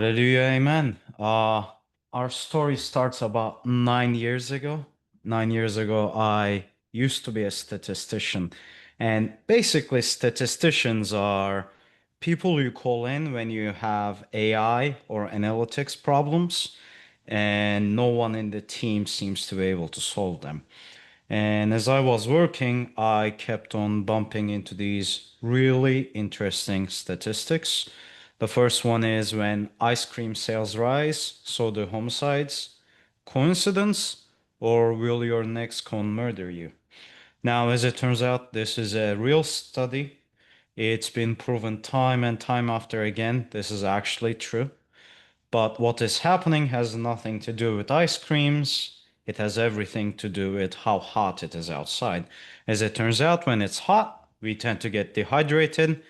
Hallelujah, amen. Our story starts about 9 years ago. 9 years ago, I used to be a statistician. And basically, statisticians are people you call in when you have AI or analytics problems, and no one in the team seems to be able to solve them. And as I was working, I kept on bumping into these really interesting statistics. The first one is when ice cream sales rise, so do homicides. Coincidence, or will your next cone murder you? Now, as it turns out, this is a real study. It's been proven time and time after again. This is actually true. But what is happening has nothing to do with ice creams. It has everything to do with how hot it is outside. As it turns out, when it's hot, we tend to get dehydrated,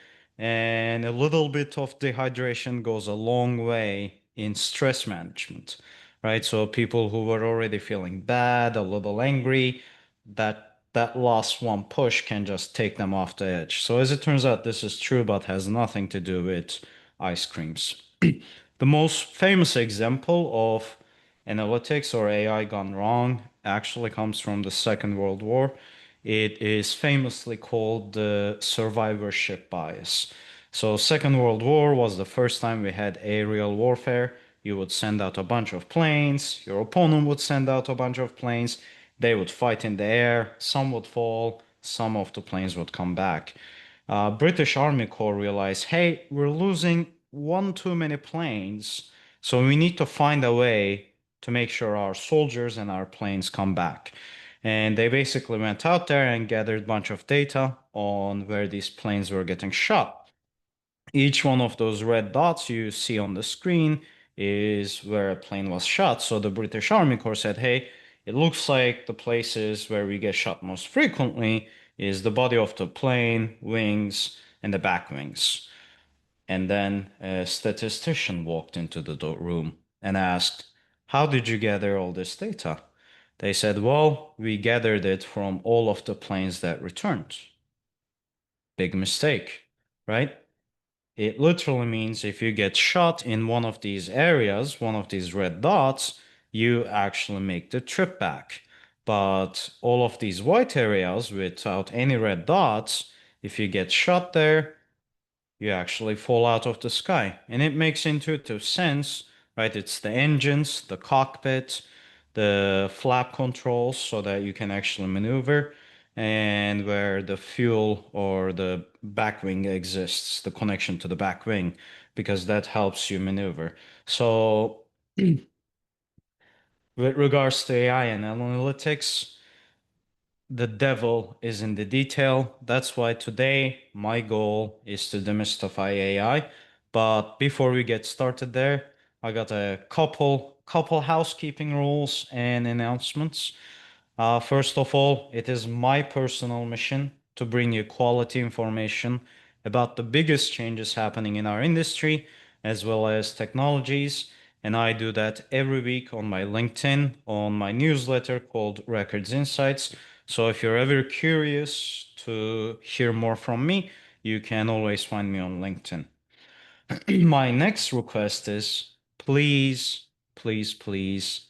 and a little bit of dehydration goes a long way in stress management, right? So people who were already feeling bad, a little angry, that last one push can just take them off the edge. So as it turns out, this is true, but has nothing to do with ice creams. The most famous example of analytics or AI gone wrong actually comes from the Second World War. It is famously called the survivorship bias. So, Second World War was the first time we had aerial warfare. You would send out a bunch of planes, your opponent would send out a bunch of planes, they would fight in the air, some would fall, some of the planes would come back. British Army Corps realized, hey, we're losing one too many planes, so we need to find a way to make sure our soldiers and our planes come back. And they basically went out there and gathered a bunch of data on where these planes were getting shot. Each one of those red dots you see on the screen is where a plane was shot. So the British Army Corps said, hey, it looks like the places where we get shot most frequently is the body of the plane, wings, and the back wings. And then a statistician walked into the room and asked, how did you gather all this data? They said, well, we gathered it from all of the planes that returned. Big mistake, right? It literally means if you get shot in one of these areas, one of these red dots, you actually make the trip back. But all of these white areas without any red dots, if you get shot there, you actually fall out of the sky. And it makes intuitive sense, right? It's the engines, the cockpit, the flap controls so that you can actually maneuver, and where the fuel or the back wing exists, the connection to the back wing, because that helps you maneuver. So, with regards to AI and analytics, the devil is in the detail. That's why today my goal is to demystify AI. But before we get started there, I got a couple housekeeping rules and announcements. First of all, it is my personal mission to bring you quality information about the biggest changes happening in our industry as well as technologies. And I do that every week on my LinkedIn, on my newsletter called Records Insights. So if you're ever curious to hear more from me, you can always find me on LinkedIn. My next request is please, please, please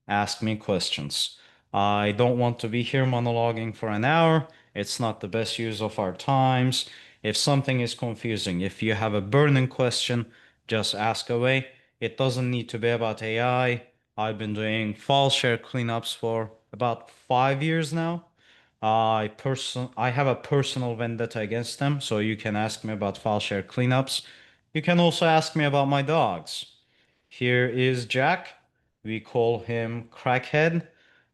ask me questions. I don't want to be here monologuing for an hour. It's not the best use of our times. If something is confusing, if you have a burning question, just ask away. It doesn't need to be about AI. I've been doing file share cleanups for about 5 years now. I have a personal vendetta against them, so you can ask me about file share cleanups. You can also ask me about my dogs. Here is Jack. We call him Crackhead,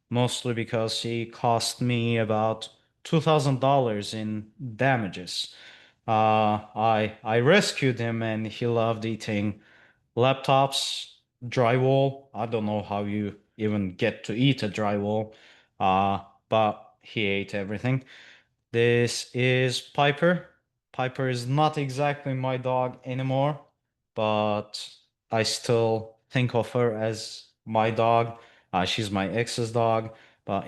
mostly because he cost me about $2,000 in damages. I rescued him and he loved eating laptops, drywall. I don't know how you even get to eat a drywall, but he ate everything. This is Piper. Piper is not exactly my dog anymore, but I still think of her as my dog. She's my ex's dog. But,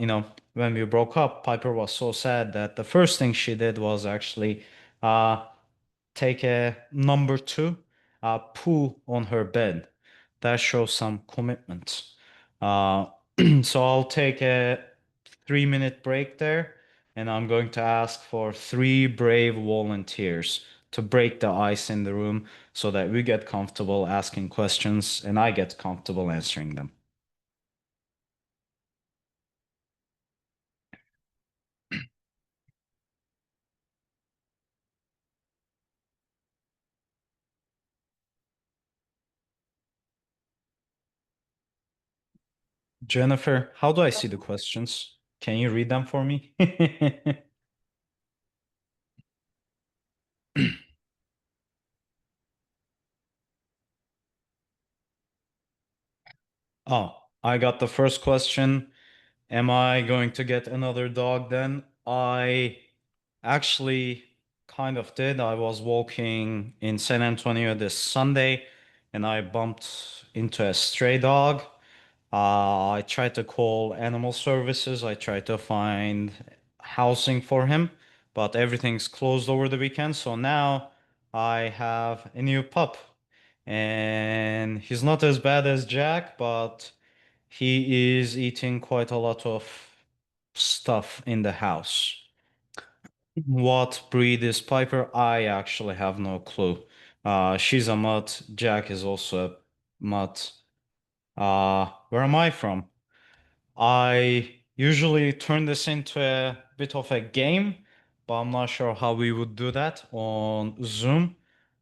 when we broke up, Piper was so sad that the first thing she did was actually uh, take a number two. poo on her bed. That shows some commitment. Uh, so I'll take a 3 minute break there, and I'm going to ask for three brave volunteers to break the ice in the room so that we get comfortable asking questions and I get comfortable answering them. Jennifer, how do I see the questions? Can you read them for me? Oh, I got the first question. Am I going to get another dog then? I actually kind of did. I was walking in San Antonio this Sunday and I bumped into a stray dog. I tried to call animal services. I tried to find housing for him, but everything's closed over the weekend. So now I have a new pup. And he's not as bad as Jack, but he is eating quite a lot of stuff in the house. What breed is Piper? I actually have no clue. She's a mutt. Jack is also a mutt. Where am I from? I usually turn this into a bit of a game, but I'm not sure how we would do that on Zoom.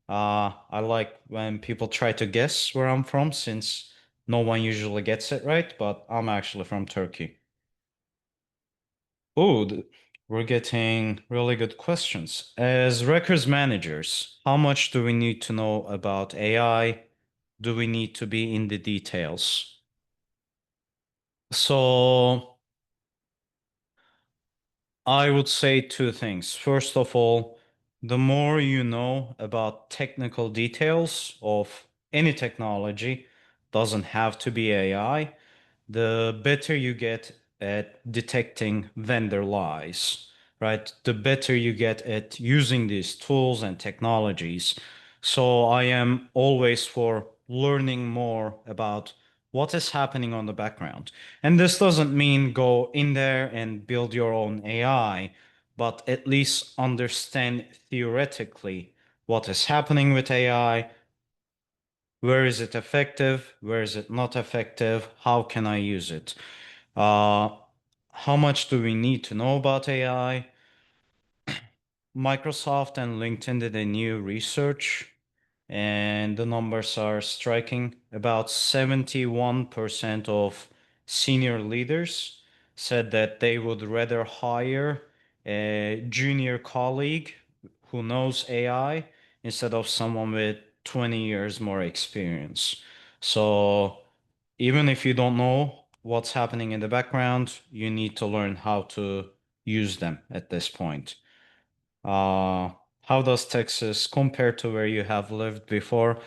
I like when people try to guess where I'm from since no one usually gets it right, but I'm actually from Turkey. Oh, we're getting really good questions. As records managers, how much do we need to know about AI? Do we need to be in the details? So I would say two things. First of all, the more you know about technical details of any technology, doesn't have to be AI, the better you get at detecting vendor lies, right? The better you get at using these tools and technologies. So I am always for learning more about what is happening on the background. And this doesn't mean go in there and build your own AI, but at least understand theoretically what is happening with AI, where is it effective? Where is it not effective? How can I use it? Uh, how much do we need to know about AI? Microsoft and LinkedIn did a new research, and the numbers are striking. About 71% of senior leaders said that they would rather hire a junior colleague who knows AI instead of someone with 20 years more experience. So even if you don't know what's happening in the background, you need to learn how to use them at this point. Uh, how does Texas compare to where you have lived before?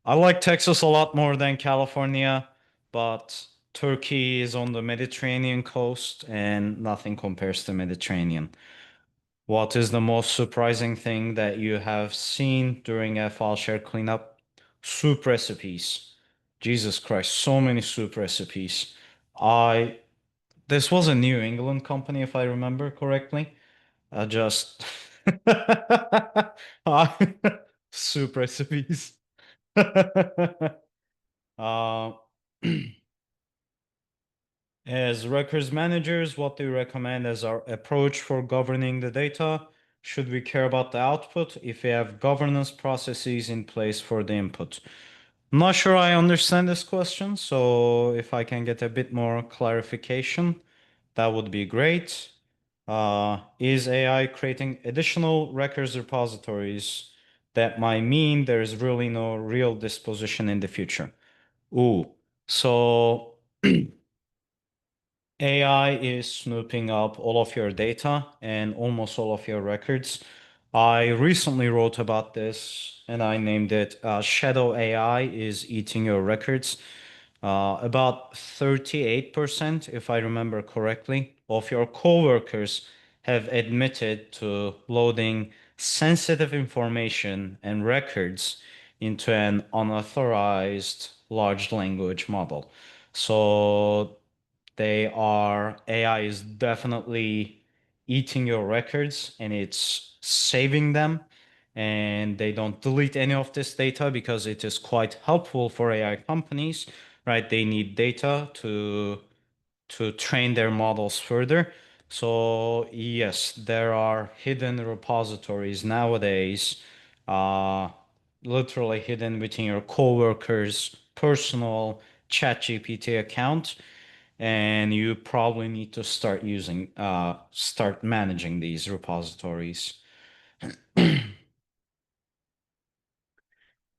I like Texas a lot more than California, but Turkey is on the Mediterranean coast and nothing compares to Mediterranean. What is the most surprising thing that you have seen during a file share cleanup? Soup recipes. Jesus Christ, so many soup recipes. I This was a New England company, if I remember correctly. I just uh, soup recipes. Uh, as records managers, what do you recommend as our approach for governing the data? Should we care about the output if we have governance processes in place for the input? I'm not sure I understand this question, so if I can get a bit more clarification, that would be great. Is AI creating additional records repositories that might mean there is really no real disposition in the future? Ooh, so AI is snooping up all of your data and almost all of your records. I recently wrote about this and I named it Shadow AI is eating your records. About 38%, if I remember correctly, of your coworkers have admitted to loading sensitive information and records into an unauthorized large language model. So AI is definitely eating your records and it's saving them. And they don't delete any of this data because it is quite helpful for AI companies, right? They need data to train their models further. So yes, there are hidden repositories nowadays, uh, literally hidden within your coworker's personal ChatGPT account, and you probably need to start managing these repositories.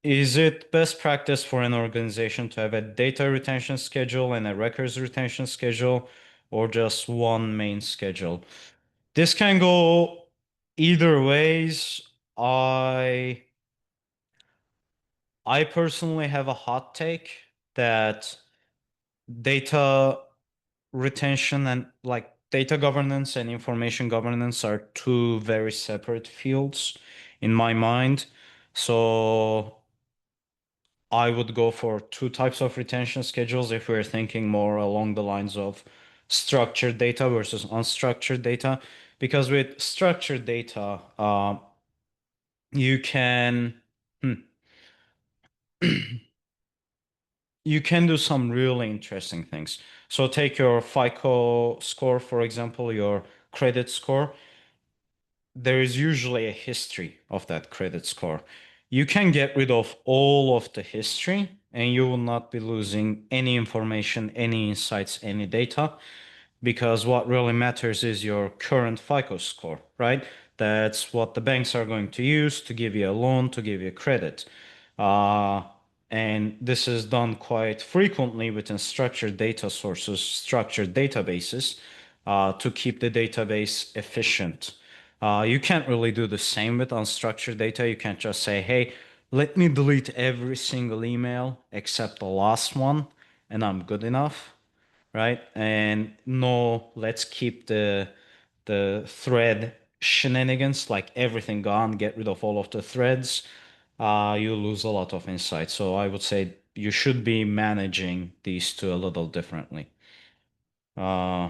Is it best practice for an organization to have a data retention schedule and a records retention schedule, or just one main schedule? This can go either ways. I I personally have a hot take that data retention and like data governance and information governance are two very separate fields in my mind. So I would go for two types of retention schedules if we're thinking more along the lines of structured data versus unstructured data. Because with structured data, you can hmm, you can do some really interesting things. So take your FICO score, for example, your credit score. There is usually a history of that credit score. You can get rid of all of the history and you will not be losing any information, any insights, any data, because what really matters is your current FICO score, right? That's what the banks are going to use to give you a loan, to give you credit. Uh, and this is done quite frequently within structured data sources, structured databases, to keep the database efficient. You can't really do the same with unstructured data. You can't just say, hey, let me delete every single email except the last one, and I'm good enough, right? And no, let's keep the thread shenanigans, like everything gone, get rid of all of the threads. You lose a lot of insight. So I would say you should be managing these two a little differently. Uh,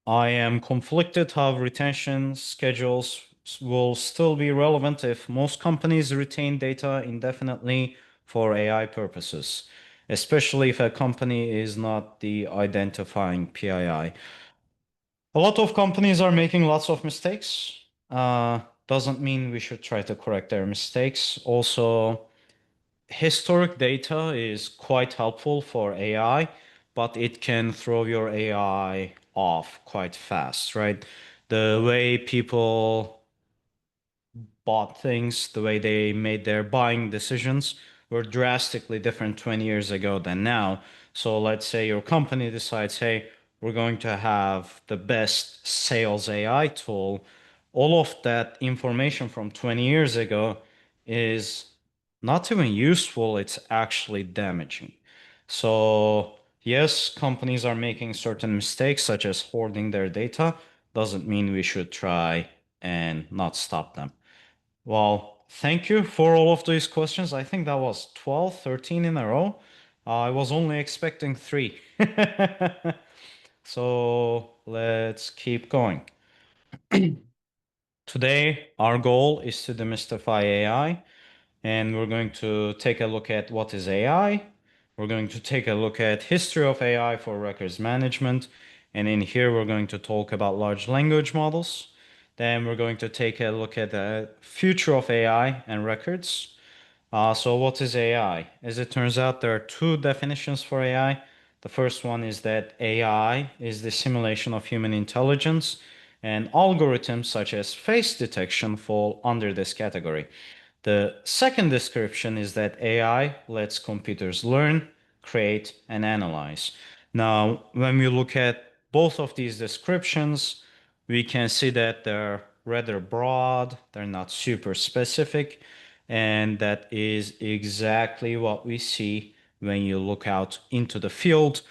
I am conflicted how retention schedules will still be relevant if most companies retain data indefinitely for AI purposes, especially if a company is not the identifying PII. A lot of companies are making lots of mistakes. Doesn't mean we should try to correct their mistakes. Also, historic data is quite helpful for AI, but it can throw your AI off quite fast, right? The way people bought things, the way they made their buying decisions were drastically different 20 years ago than now. So let's say your company decides, hey, we're going to have the best sales AI tool. All of that information from 20 years ago is not even useful, it's actually damaging. So, yes, companies are making certain mistakes, such as hoarding their data. Doesn't mean we should try and not stop them. Well, thank you for all of these questions. I think that was 12, 13 in a row. I was only expecting three. So let's keep going. Today, our goal is to demystify AI, and we're going to take a look at what is AI. We're going to take a look at history of AI for records management, and in here we're going to talk about large language models. Then we're going to take a look at the future of AI and records. So what is AI? As it turns out, there are two definitions for AI. The first one is that AI is the simulation of human intelligence, and algorithms such as face detection fall under this category. The second description is that AI lets computers learn, create, and analyze. Now, when we look at both of these descriptions, we can see that they're rather broad, they're not super specific, and that is exactly what we see when you look out into the field.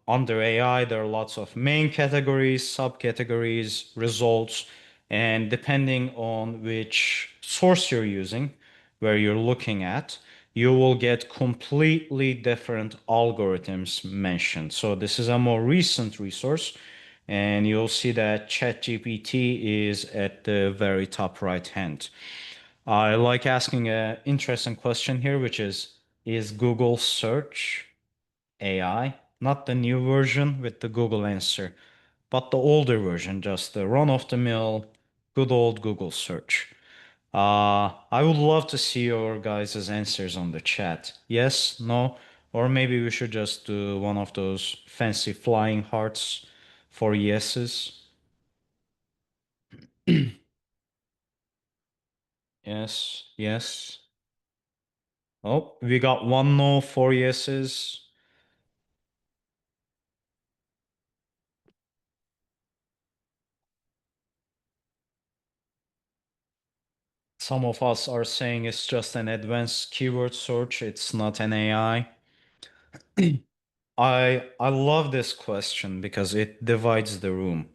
Under AI, there are lots of main categories, subcategories, results, And depending on which source you're using, where you're looking at, you will get completely different algorithms mentioned. So this is a more recent resource, and you'll see that ChatGPT is at the very top right hand. I like asking an interesting question here, which is Google search AI, not the new version with the Google answer, but the older version, just the run-of-the-mill, good old Google search. I would love to see your guys' answers on the chat. Yes, no, or maybe we should just do one of those fancy flying hearts for yeses. Yes, yes. Oh, we got one no, four yeses. Some of us are saying it's just an advanced keyword search. It's not an AI. I love this question because it divides the room.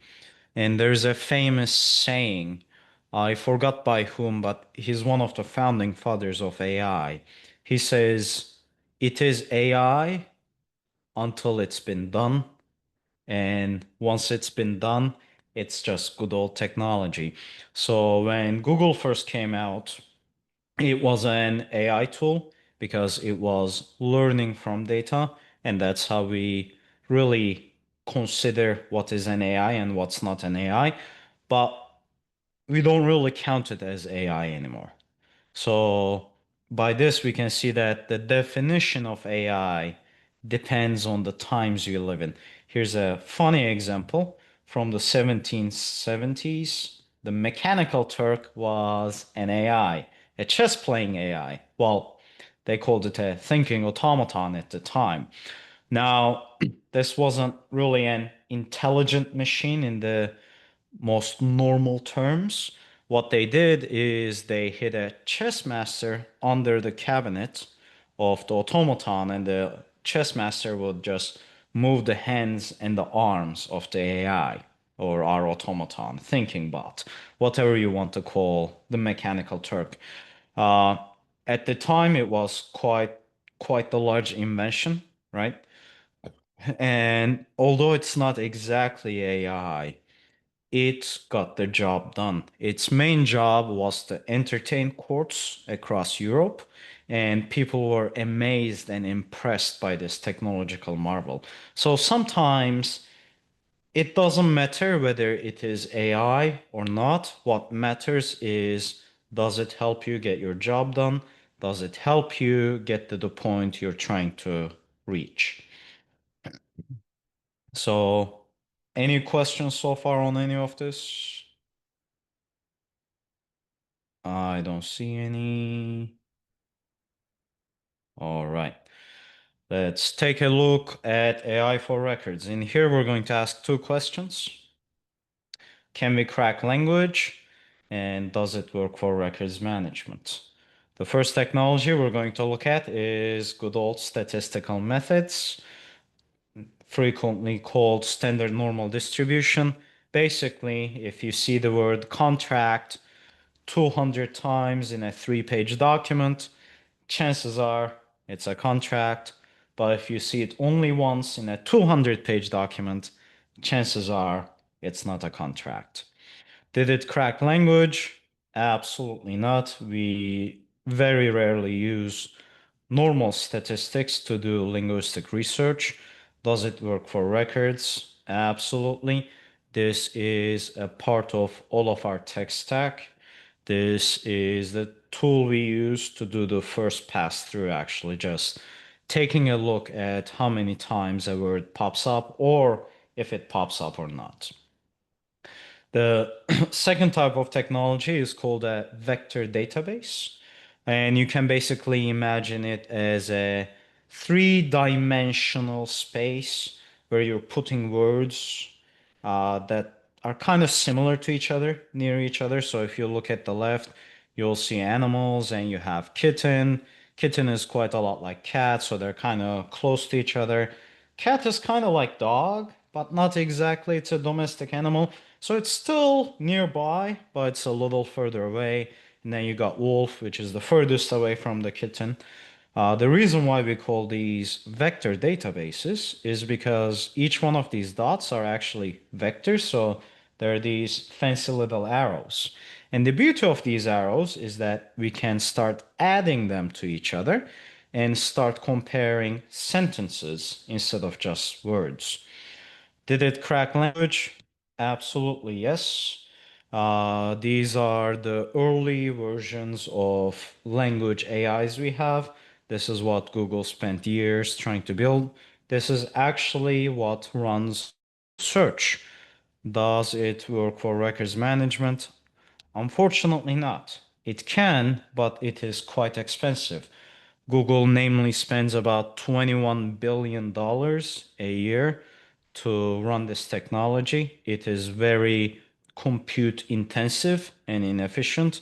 And there's a famous saying, I forgot by whom, but he's one of the founding fathers of AI. He says, it is AI until it's been done. And once it's been done, it's just good old technology. So when Google first came out, it was an AI tool because it was learning from data, and that's how we really consider what is an AI and what's not an AI. But we don't really count it as AI anymore. So by this, we can see that the definition of AI depends on the times you live in. Here's a funny example from the 1770s. The Mechanical Turk was an AI, a chess playing AI. Well, they called it a thinking automaton at the time. Now, this wasn't really an intelligent machine in the most normal terms. What they did is they hid a chess master under the cabinet of the automaton, and the chess master would just move the hands and the arms of the AI or our automaton, thinking bot, whatever you want to call the mechanical Turk. Uh, at the time, it was quite the large invention, right? And although it's not exactly AI, it got the job done. Its main job was to entertain courts across Europe, and people were amazed and impressed by this technological marvel. So sometimes it doesn't matter whether it is AI or not. What matters is, does it help you get your job done? Does it help you get to the point you're trying to reach? So, any questions so far on any of this? I don't see any. All right. Let's take a look at AI for records. In here, we're going to ask two questions. Can we crack language? And does it work for records management? The first technology we're going to look at is good old statistical methods, frequently called standard normal distribution. Basically, if you see the word contract 200 times in a 3-page document, chances are it's a contract. But if you see it only once in a 200-page document, chances are it's not a contract. Did it crack language? Absolutely not. We very rarely use normal statistics to do linguistic research. Does it work for records? Absolutely. This is a part of all of our tech stack. This is the tool we use to do the first pass through, actually, just taking a look at how many times a word pops up or if it pops up or not. The second type of technology is called a vector database. And you can basically imagine it as a three-dimensional space where you're putting words that are kind of similar to each other, near each other. So if you look at the left, you'll see animals and you have kitten. Kitten is quite a lot like cat, so they're kind of close to each other. Cat is kind of like dog, but not exactly. It's a domestic animal. So it's still nearby, but it's a little further away. And then you got wolf, which is the furthest away from the kitten. The reason why we call these vector databases is because each one of these dots are actually vectors. So there are these fancy little arrows. And the beauty of these arrows is that we can start adding them to each other and start comparing sentences instead of just words. Did it crack language? Absolutely, yes. These are the early versions of language AIs we have. This is what Google spent years trying to build. This is actually what runs search. Does it work for records management? Unfortunately not. It can, but it is quite expensive. Google namely spends about $21 billion a year to run this technology. It is very compute intensive and inefficient,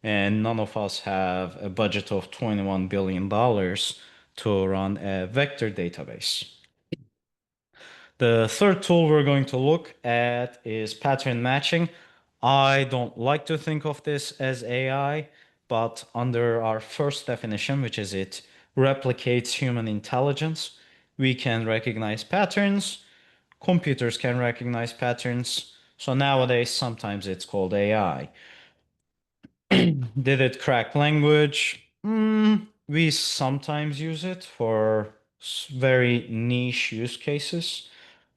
and none of us have a budget of $21 billion to run a vector database. The third tool we're going to look at is pattern matching. I don't like to think of this as AI, but under our first definition, which is it replicates human intelligence, we can recognize patterns. Computers can recognize patterns. So nowadays, sometimes it's called AI. Did it crack language? We sometimes use it for very niche use cases,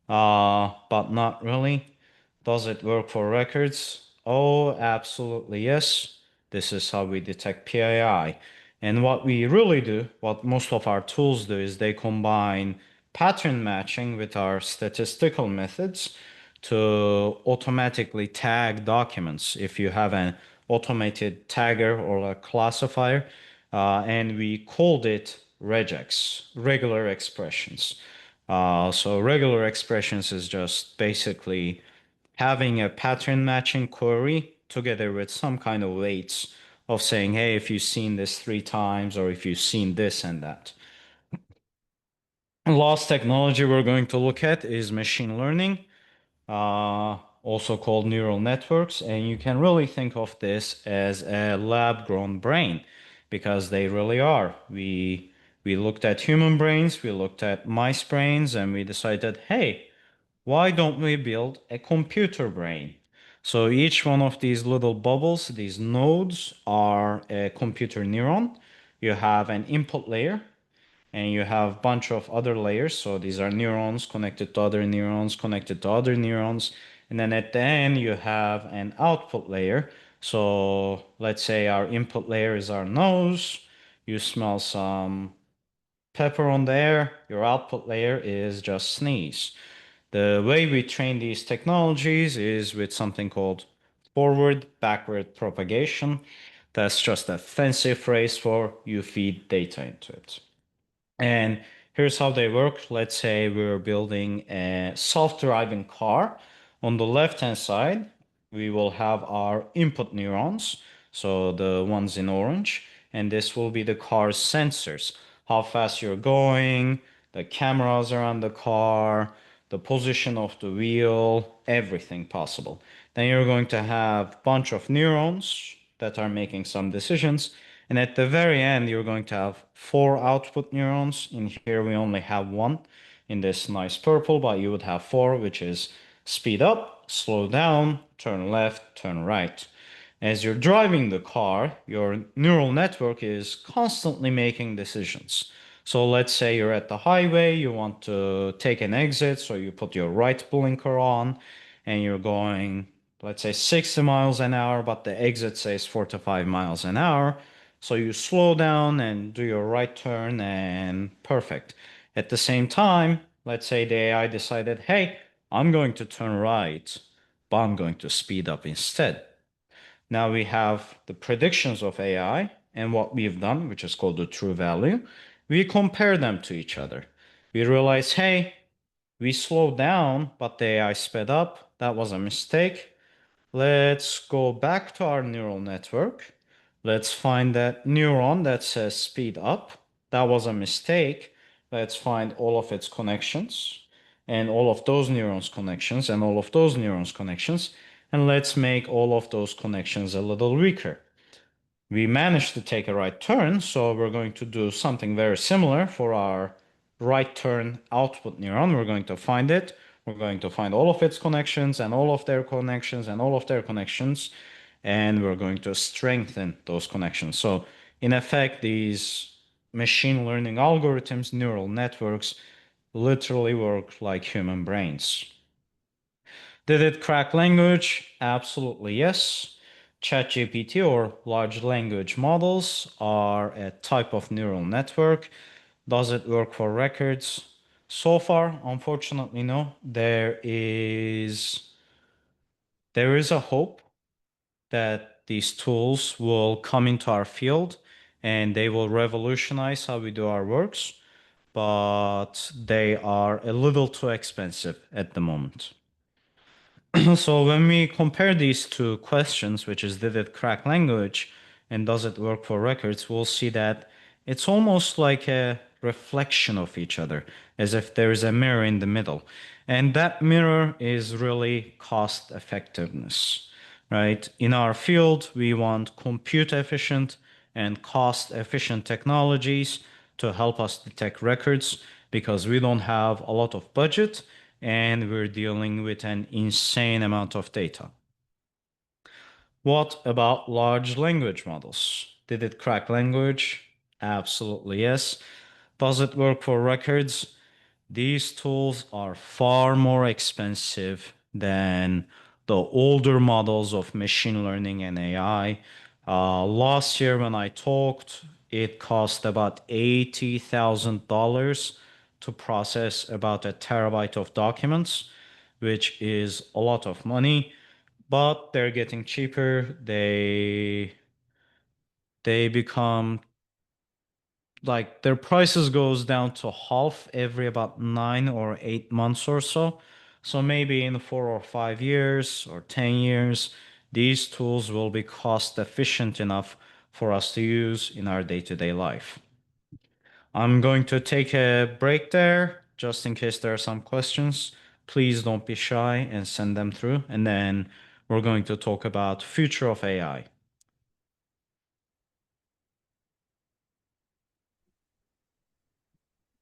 but not really. Does it work for records? Oh, absolutely yes. This is how we detect PII. And what we really do, what most of our tools do, is they combine pattern matching with our statistical methods to automatically tag documents. If you have an automated tagger or a classifier, and we called it regex, regular expressions. So regular expressions is just basically having a pattern matching query together with some kind of weights of saying, hey, if you've seen this 3 times or if you've seen this and that. Last technology we're going to look at is machine learning, also called neural networks. And you can really think of this as a lab-grown brain because they really are. We looked at human brains, we looked at mice brains, and we decided, hey, why don't we build a computer brain? So each one of these little bubbles, these nodes, are a computer neuron. You have an input layer and you have a bunch of other layers. So these are neurons connected to other neurons, connected to other neurons. And then at the end, you have an output layer. So let's say our input layer is our nose. You smell some pepper on the air. Your output layer is just sneeze. The way we train these technologies is with something called forward backward propagation. That's just a fancy phrase for you feed data into it. And here's how they work. Let's say we're building a self-driving car. On the left-hand side, we will have our input neurons, so the ones in orange, and this will be the car's sensors, how fast you're going, the cameras around the car, the position of the wheel, everything possible. Then you're going to have a bunch of neurons that are making some decisions. And at the very end, you're going to have 4 output neurons. In here, we only have one in this nice purple, but you would have 4, which is speed up, slow down, turn left, turn right. As you're driving the car, your neural network is constantly making decisions. So let's say you're at the highway, you want to take an exit, so you put your right blinker on and you're going, let's say 60 miles an hour, but the exit says 45 miles an hour. So you slow down and do your right turn and perfect. At the same time, let's say the AI decided, hey, I'm going to turn right, but I'm going to speed up instead. Now we have the predictions of AI and what we've done, which is called the true value. We compare them to each other. We realize, hey, we slowed down, but the AI sped up. That was a mistake. Let's go back to our neural network. Let's find that neuron that says speed up. That was a mistake. Let's find all of its connections and all of those neurons connections and all of those neurons connections. and let's make all of those connections a little weaker. We managed to take a right turn, so we're going to do something very similar for our right turn output neuron. We're going to find it. We're going to find all of its connections and all of their connections and all of their connections, and we're going to strengthen those connections. So in effect, these machine learning algorithms, neural networks, literally work like human brains. Did it crack language? Absolutely yes. ChatGPT or large language models are a type of neural network. Does it work for records? So far, unfortunately, no. There is a hope that these tools will come into our field and they will revolutionize how we do our works, but they are a little too expensive at the moment. So when we compare these two questions, which is did it crack language and does it work for records, we'll see that it's almost like a reflection of each other, as if there is a mirror in the middle. And that mirror is really cost effectiveness, right? In our field, we want compute efficient and cost efficient technologies to help us detect records because we don't have a lot of budget and we're dealing with an insane amount of data. What about large language models? Did it crack language? Absolutely yes. Does it work for records? These tools are far more expensive than the older models of machine learning and AI. Last year, when I talked, it cost about $80,000 to process about a terabyte of documents, which is a lot of money, but they're getting cheaper. They become like their prices goes down to half every about 9 or 8 months or so. So maybe in 4 or 5 years or 10 years, these tools will be cost efficient enough for us to use in our day-to-day life. I'm going to take a break there just in case there are some questions. Please don't be shy and send them through. And then we're going to talk about future of AI.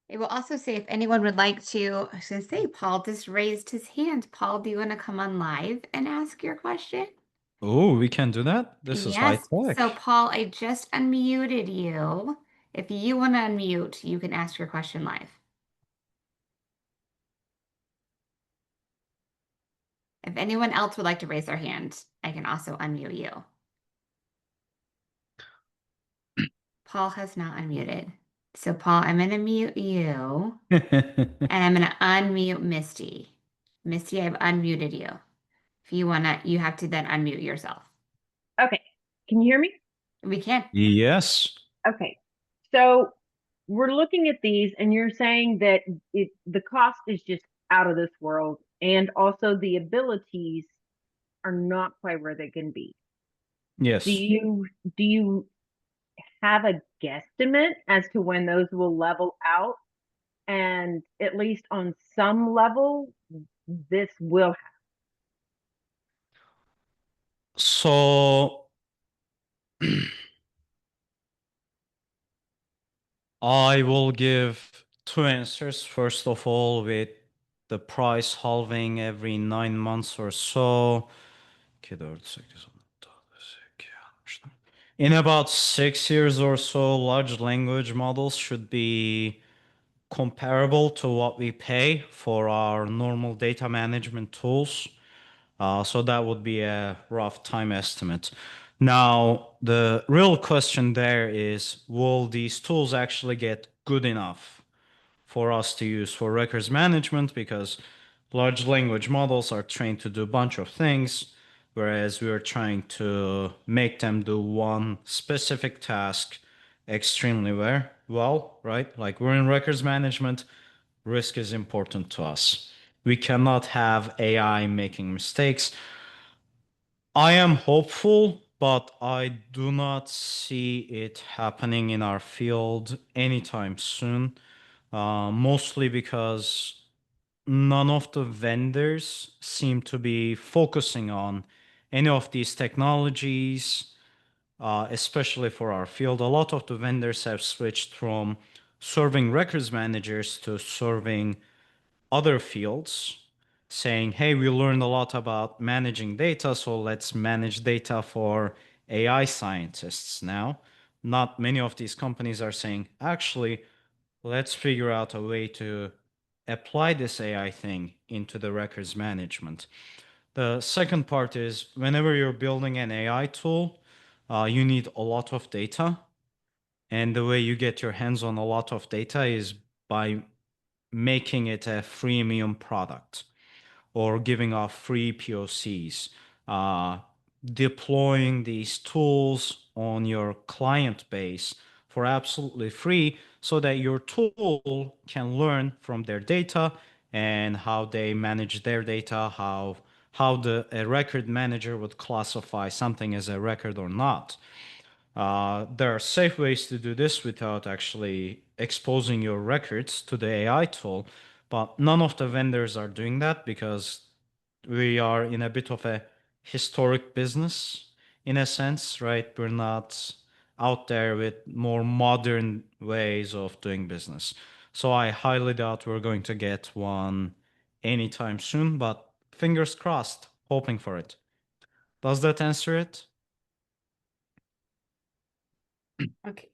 It will also say if anyone would like to, I was going to say, Paul just raised his hand. Paul, do you want to come on live and ask your question? Oh, we can do that? This is high Yes. So, tech. Paul, I just unmuted you. If you want to unmute, you can ask your question live. If anyone else would like to raise their hand, I can also unmute you. Paul has not unmuted. So, Paul, I'm going to mute you and I'm going to unmute Misty. Misty, I've unmuted you. If you want to, you have to then unmute yourself. Okay. Can you hear me? We can. Yes. Okay. So we're looking at these and you're saying that the cost is just out of this world and also the abilities are not quite where they can be. Do Yes. you have a guesstimate as to when those will level out? And at least on some level, this will happen. So I will give two answers. First of all, with the price halving every 9 months or so. In about 6 years or so, large language models should be comparable to what we pay for our normal data management tools. So that would be a rough time estimate. Now, the real question there is, will these tools actually get good enough for us to use for records management? Because large language models are trained to do a bunch of things, whereas we are trying to make them do one specific task extremely well, right? Like we're in records management, risk is important to us. We cannot have AI making mistakes. I am hopeful, but I do not see it happening in our field anytime soon. Mostly because none of the vendors seem to be focusing on any of these technologies, especially for our field. A lot of the vendors have switched from serving records managers to serving other fields, saying, hey, we learned a lot about managing data, so let's manage data for AI scientists now. Not many of these companies are saying, actually, let's figure out a way to apply this AI thing into the records management. The second part is whenever you're building an AI tool, you need a lot of data. And the way you get your hands on a lot of data is by making it a freemium product or giving off free POCs, uh, deploying these tools on your client base for absolutely free so that your tool can learn from their data and how they manage their data, how a record manager would classify something as a record or not. There are safe ways to do this without actually exposing your records to the AI tool, but none of the vendors are doing that because we are in a bit of a historic business in a sense, right? We're not out there with more modern ways of doing business. So I highly doubt we're going to get one anytime soon, but fingers crossed, hoping for it. Does that answer it? Okay.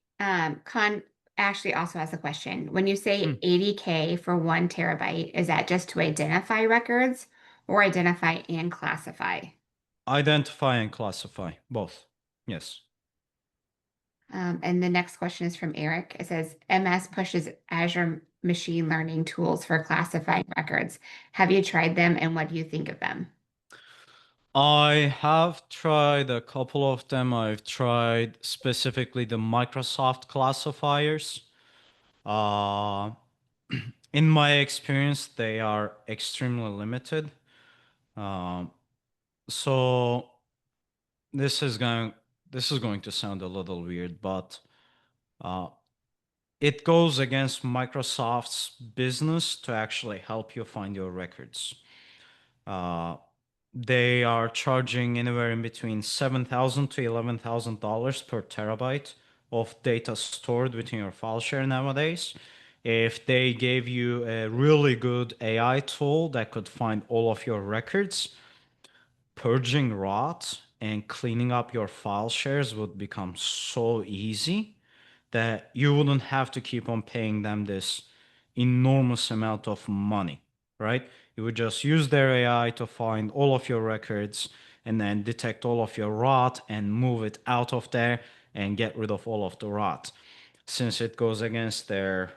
Con Ashley also has a question. When you Hmm. say 80K for 1 TB, is that just to identify records or identify and classify? Identify and classify, both. Yes. And the next question is from Eric. It says MS pushes Azure machine learning tools for classifying records. Have you tried them and what do you think of them? I have tried a couple of them. I've tried specifically the Microsoft classifiers. Uh, in my experience, they are extremely limited. Um, so this is going this is going to sound a little weird, but uh, it goes against Microsoft's business to actually help you find your records. Uh, they are charging anywhere in between $7,000 to $11,000 per terabyte of data stored within your file share nowadays. If they gave you a really good AI tool that could find all of your records, purging rot and cleaning up your file shares would become so easy that you wouldn't have to keep on paying them this enormous amount of money, right? You would just use their AI to find all of your records and then detect all of your rot and move it out of there and get rid of all of the rot. Since it goes against their,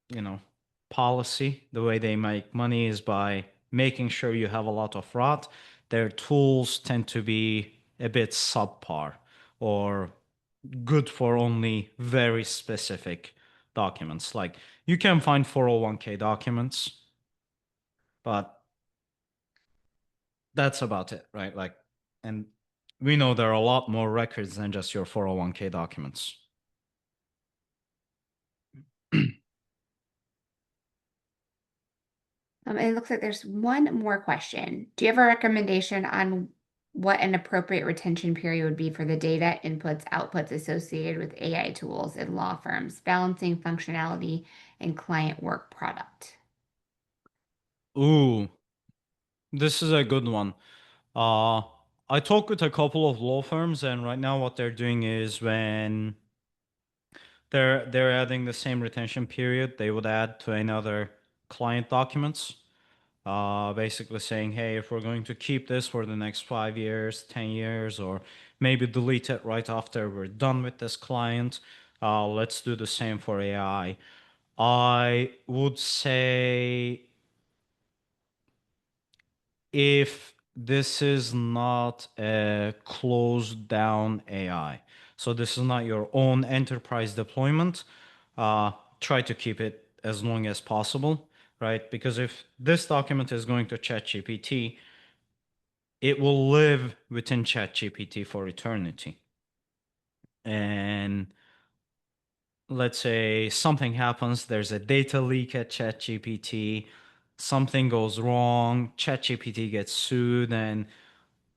you know, policy, the way they make money is by making sure you have a lot of rot. Their tools tend to be a bit subpar or good for only very specific documents. Like you can find 401k documents, but that's about it, right? Like, and we know there are a lot more records than just your 401k documents. It looks like there's one more question. Do you have a recommendation on what an appropriate retention period would be for the data inputs, outputs associated with AI tools in law firms, balancing functionality and client work product? Ooh, this is a good one. Uh, I talked with a couple of law firms, and right now what they're doing is when they're adding the same retention period, they would add to another client documents. Basically saying, hey, if we're going to keep this for the next 5 years, 10 years, or maybe delete it right after we're done with this client, let's do the same for AI. I would say if this is not a closed down AI, so this is not your own enterprise deployment, try to keep it as long as possible, right? Because if this document is going to ChatGPT, it will live within ChatGPT for eternity. And let's say something happens, there's a data leak at ChatGPT, something goes wrong, ChatGPT gets sued and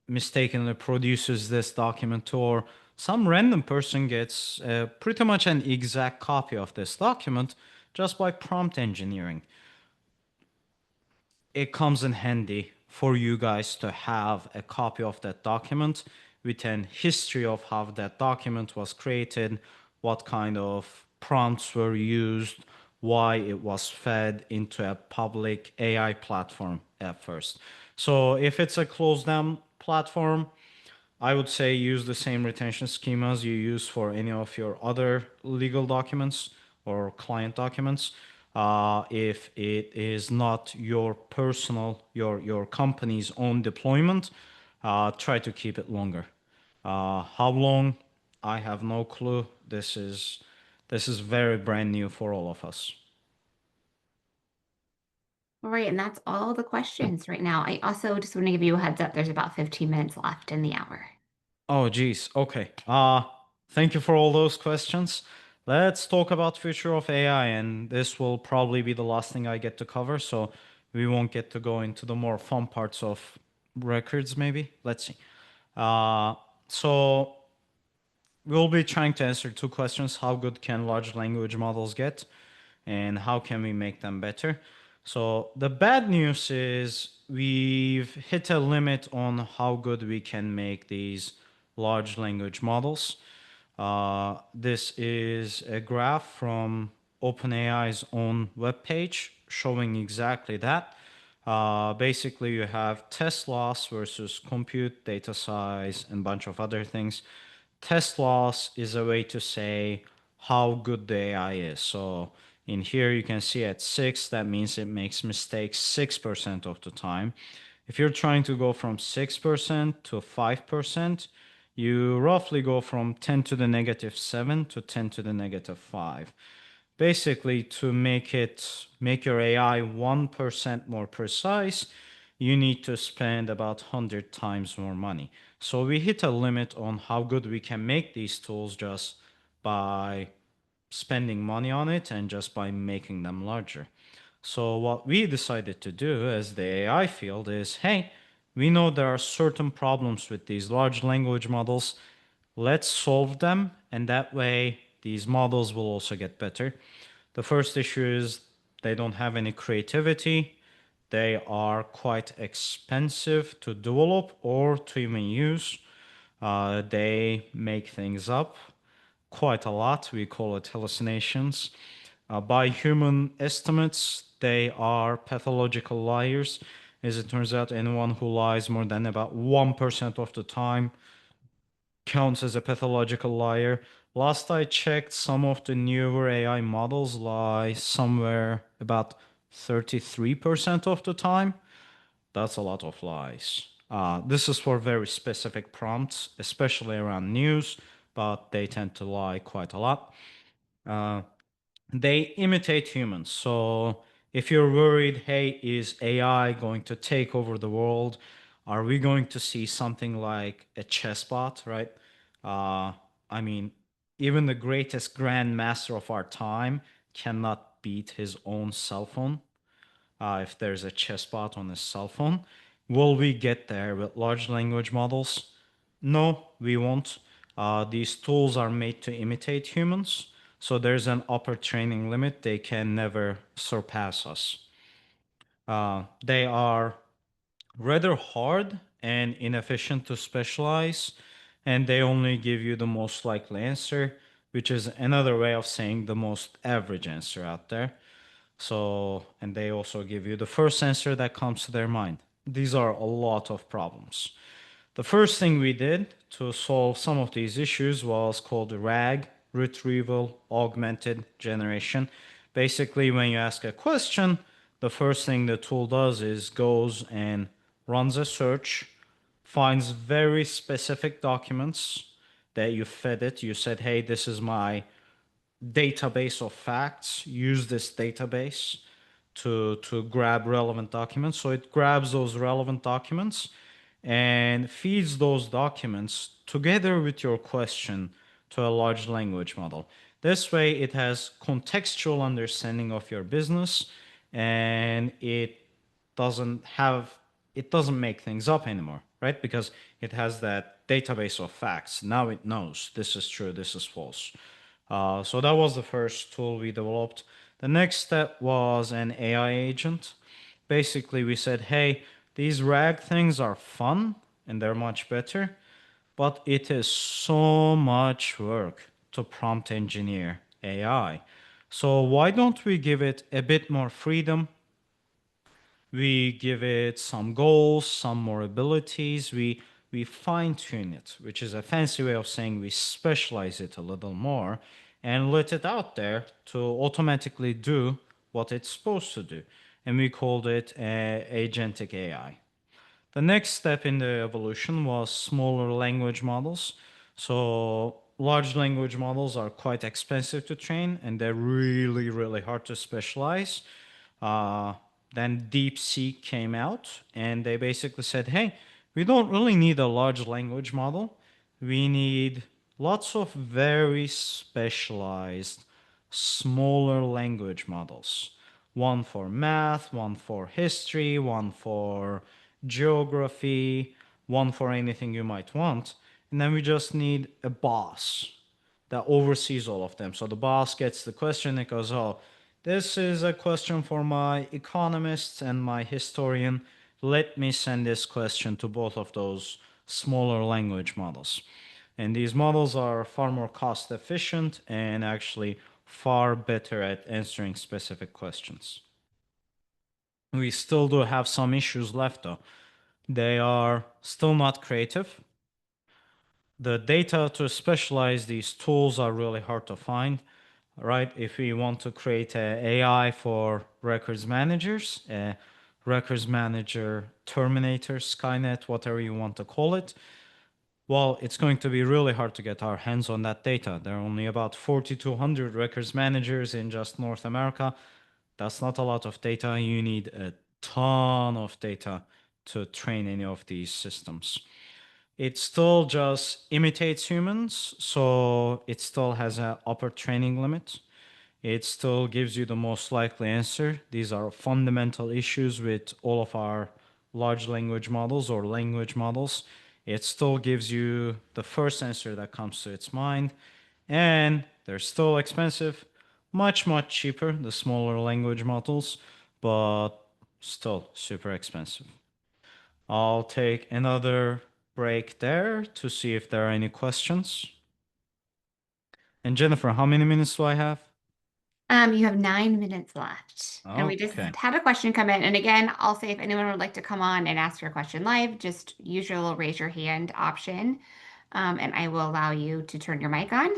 mistakenly produces this document, or some random person gets pretty much an exact copy of this document just by prompt engineering. It comes in handy for you guys to have a copy of that document with an history of how that document was created, what kind of prompts were used, why it was fed into a public AI platform at first. So if it's a closed down platform, I would say use the same retention schemas you use for any of your other legal documents or client documents. If it is not your personal, your company's own deployment, try to keep it longer. How long? I have no clue. This is very brand new for all of us. All right, and that's all the questions right now. I also just want to give you a heads up. There's about 15 minutes left in the hour. Oh, geez. Okay. Thank you for all those questions. Let's talk about future of AI, and this will probably be the last thing I get to cover, so we won't get to go into the more fun parts of records, maybe. Let's see. So we'll be trying to answer two questions. How good can large language models get, and how can we make them better? So the bad news is we've hit a limit on how good we can make these large language models. This is a graph from OpenAI's own webpage showing exactly that. Basically, you have test loss versus compute data size and a bunch of other things. Test loss is a way to say how good the AI is. So in here, you can see at 6, that means it makes mistakes 6% of the time. If you're trying to go from 6% to 5%, you roughly go from 10 to the negative 7 to 10 to the negative 5. Basically, to make your AI 1% more precise, you need to spend about 100 times more money. So we hit a limit on how good we can make these tools just by spending money on it and just by making them larger. So what we decided to do as the AI field is, hey, we know there are certain problems with these large language models. Let's solve them, and that way these models will also get better. The first issue is they don't have any creativity. They are quite expensive to develop or to even use. They make things up quite a lot. We call it hallucinations. By human estimates, they are pathological liars. As it turns out, anyone who lies more than about 1% of the time counts as a pathological liar. Last I checked, some of the newer AI models lie somewhere about 33% of the time. That's a lot of lies. This is for very specific prompts, especially around news, but they tend to lie quite a lot. They imitate humans. So if you're worried, hey, is AI going to take over the world? Are we going to see something like a chessbot, right? Uh, I mean, even the greatest grandmaster of our time cannot beat his own cell phone. If there's a chessbot on his cell phone, will we get there with large language models? No, we won't. These tools are made to imitate humans, so there's an upper training limit. They can never surpass us. They are rather hard and inefficient to specialize, and they only give you the most likely answer, which is another way of saying the most average answer out there. So, and they also give you the first answer that comes to their mind. These are a lot of problems. The first thing we did to solve some of these issues was called RAG, Retrieval Augmented Generation. Basically, when you ask a question, the first thing the tool does is goes and runs a search, finds very specific documents that you fed it. You said, hey, this is my database of facts. Use this database to grab relevant documents. So it grabs those relevant documents and feeds those documents together with your question to a large language model. This way, it has contextual understanding of your business, and it doesn't have it doesn't make things up anymore, right? Because it has that database of facts. Now it knows this is true, this is false. So that was the first tool we developed. The next step was an AI agent. Basically, we said, hey, these RAG things are fun and they're much better, but it is so much work to prompt engineer AI. So why don't we give it a bit more freedom? We give it some goals, some more abilities. We fine tune it, which is a fancy way of saying we specialize it a little more and let it out there to automatically do what it's supposed to do. And we called it agentic AI. The next step in the evolution was smaller language models. So large language models are quite expensive to train and they're really, really hard to specialize. Uh, then DeepSeek came out and they basically said, hey, we don't really need a large language model. We need lots of very specialized, smaller language models. One for math, one for history, one for geography, one for anything you might want. And then we just need a boss that oversees all of them. So the boss gets the question and goes, oh, this is a question for my economist and my historian. Let me send this question to both of those smaller language models. And these models are far more cost efficient and actually far better at answering specific questions. We still do have some issues left though. They are still not creative. The data to specialize these tools are really hard to find, right? If we want to create a AI for records managers, a records manager, Terminator, Skynet, whatever you want to call it, well, it's going to be really hard to get our hands on that data. There are only about 4,200 records managers in just North America. That's not a lot of data. You need a ton of data to train any of these systems. It still just imitates humans, so it still has an upper training limit. It still gives you the most likely answer. These are fundamental issues with all of our large language models or language models. It still gives you the first answer that comes to its mind, and they're still expensive, much, much cheaper, the smaller language models, but still super expensive. I'll take another break there to see if there are any questions. And Jennifer, how many minutes do I have? You have 9 minutes left. And we just Okay. had a question come in. And again, I'll say if anyone would like to come on and ask your question live, just use your little raise your hand option. And I will allow you to turn your mic on.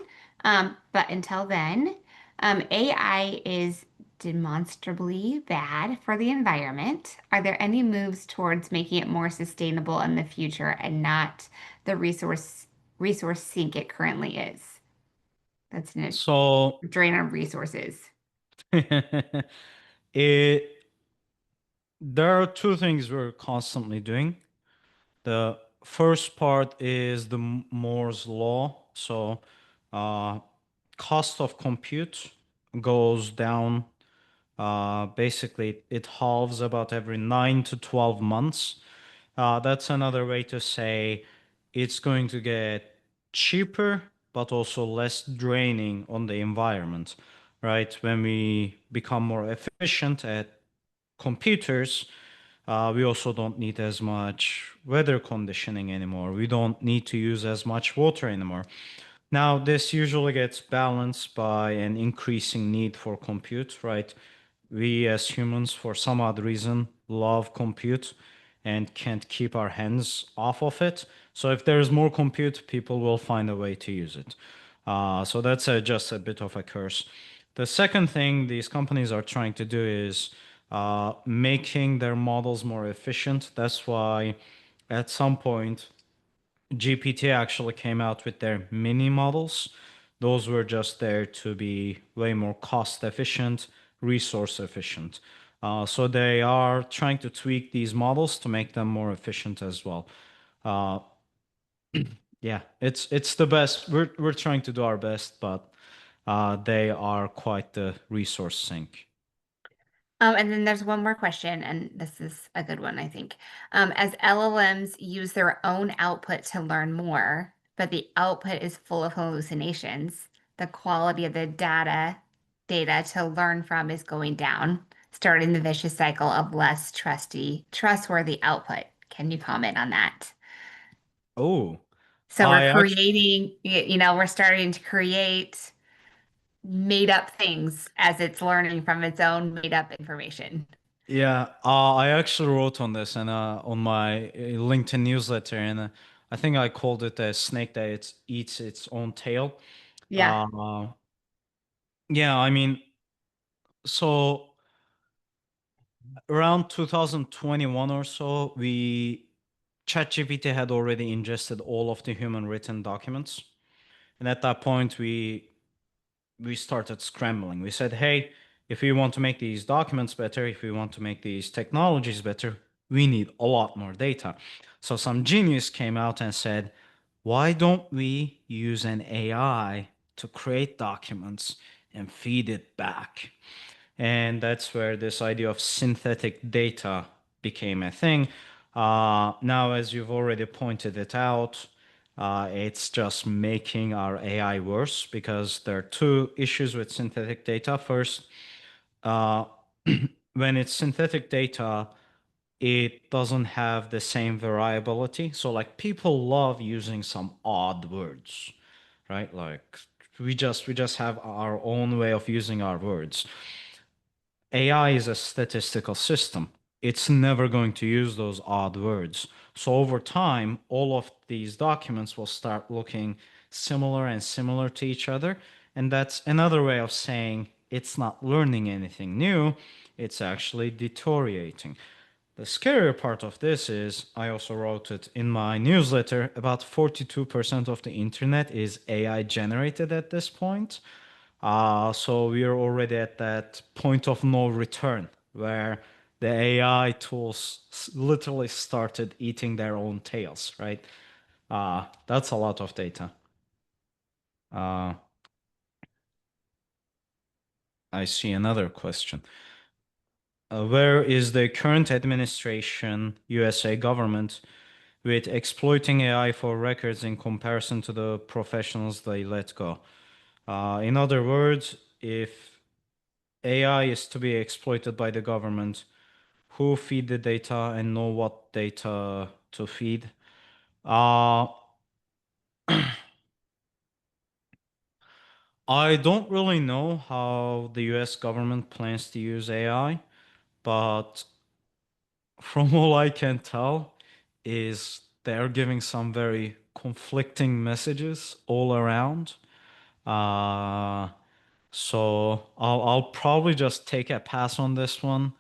But until then, AI is demonstrably bad for the environment. Are there any moves towards making it more sustainable in the future and not the resource sink it currently is? That's a So drain on resources. it there are two things we're constantly doing. The first part is the Moore's law. So uh, cost of compute goes down. Basically, it halves about every 9 to 12 months. That's another way to say it's going to get cheaper, but also less draining on the environment, right? When we become more efficient at computers, we also don't need as much weather conditioning anymore. We don't need to use as much water anymore. Now, this usually gets balanced by an increasing need for compute, right? We as humans, for some odd reason, love compute and can't keep our hands off of it. So if there's more compute, people will find a way to use it. So that's just a bit of a curse. The second thing these companies are trying to do is making their models more efficient. That's why at some point GPT actually came out with their mini models. Those were just there to be way more cost efficient, resource efficient. So they are trying to tweak these models to make them more efficient as well. Uh, yeah, it's the best. We're trying to do our best, but they are quite the resource sink. And then there's one more question, and this is a good one, I think. As LLMs use their own output to learn more, but the output is full of hallucinations, the quality of the data to learn from is going down, starting the vicious cycle of less trustworthy output. Can you comment on that? Oh, So we're I actually, creating, we're starting to create made up things as it's learning from its own made up information. yeah, I actually wrote on this and on my LinkedIn newsletter, and I think I called it a snake that eats its own tail. Yeah. Uh, yeah, I mean, so around 2021 or so, ChatGPT had already ingested all of the human written documents, and at that point, we started scrambling. We said, hey, if we want to make these documents better, if we want to make these technologies better, we need a lot more data. So some genius came out and said, why don't we use an AI to create documents and feed it back? And that's where this idea of synthetic data became a thing. Now, as you've already pointed it out, it's just making our AI worse because there are two issues with synthetic data. First, uh, when it's synthetic data, it doesn't have the same variability. So, like, people love using some odd words, right? Like, we just have our own way of using our words. AI is a statistical system. It's never going to use those odd words. So over time, all of these documents will start looking similar and similar to each other. And that's another way of saying it's not learning anything new. It's actually deteriorating. The scarier part of this is, I also wrote it in my newsletter, about 42% of the internet is AI generated at this point. So we are already at that point of no return where the AI tools literally started eating their own tails, right? That's a lot of data. Uh, I see another question. Where is the current administration, USA government, with exploiting AI for records in comparison to the professionals they let go? In other words, if AI is to be exploited by the government, who feed the data and know what data to feed. Uh, I don't really know how the US government plans to use AI, but from all I can tell is they're giving some very conflicting messages all around. Uh, so I'll probably just take a pass on this one.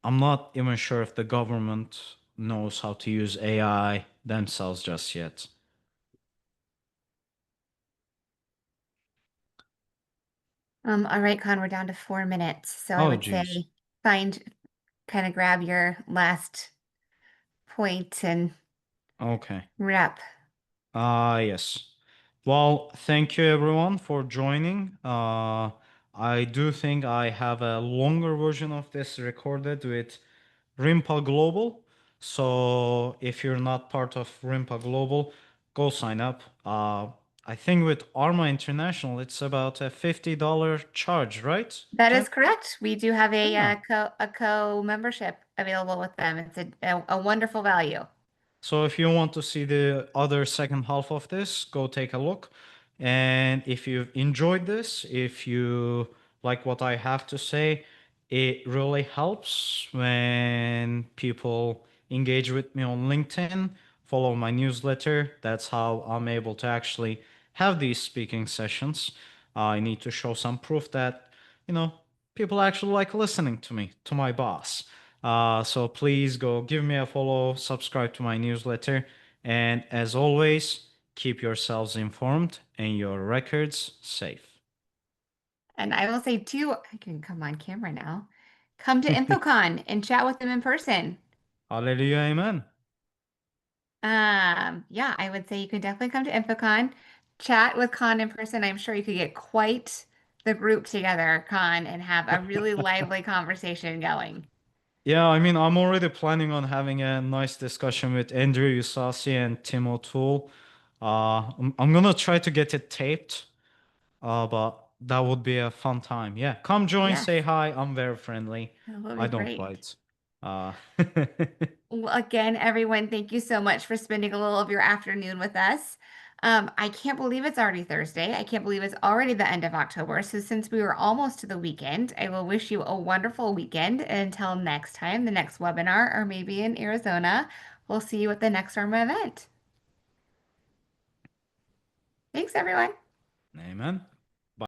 I'm not even sure if the government knows how to use AI themselves just yet. All right, Con, we're down to 4 minutes. So I Oh, would geez. say find kind of grab your last point and Okay. wrap. Yes. Well, thank you everyone for joining. I do think I have a longer version of this recorded with Rimpa Global. So if you're not part of Rimpa Global, go sign up. I think with Arma International, it's about a $50 charge, right, That is Jen? correct. We do have Yeah. a co membership available with them. It's a wonderful value. So if you want to see the other second half of this, go take a look. And if you've enjoyed this, if you like what I have to say, it really helps when people engage with me on LinkedIn, follow my newsletter. That's how I'm able to actually have these speaking sessions. I need to show some proof that, you know, people actually like listening to me, to my boss. So please go give me a follow, subscribe to my newsletter, and as always, keep yourselves informed and your records safe. And I will say too, I can come on camera now. Come to InfoCon and chat with them in person. Hallelujah, amen. Yeah, I would say you could definitely come to InfoCon, chat with Con in person. I'm sure you could get quite the group together, Con, and have a really lively conversation going. Yeah, I mean, I'm already planning on having a nice discussion with Andrew Usasi and Tim O'Toole. I'm gonna try to get it taped, but that would be a fun time. Yeah, come join, Yes, say hi. I'm very friendly. that will be I don't great. bite. Uh, Well, again, everyone, thank you so much for spending a little of your afternoon with us. I can't believe it's already Thursday. I can't believe it's already the end of October. So, since we were almost to the weekend, I will wish you a wonderful weekend. And until next time, the next webinar, or maybe in Arizona, we'll see you at the next Arma event. Thanks, everyone. Amen.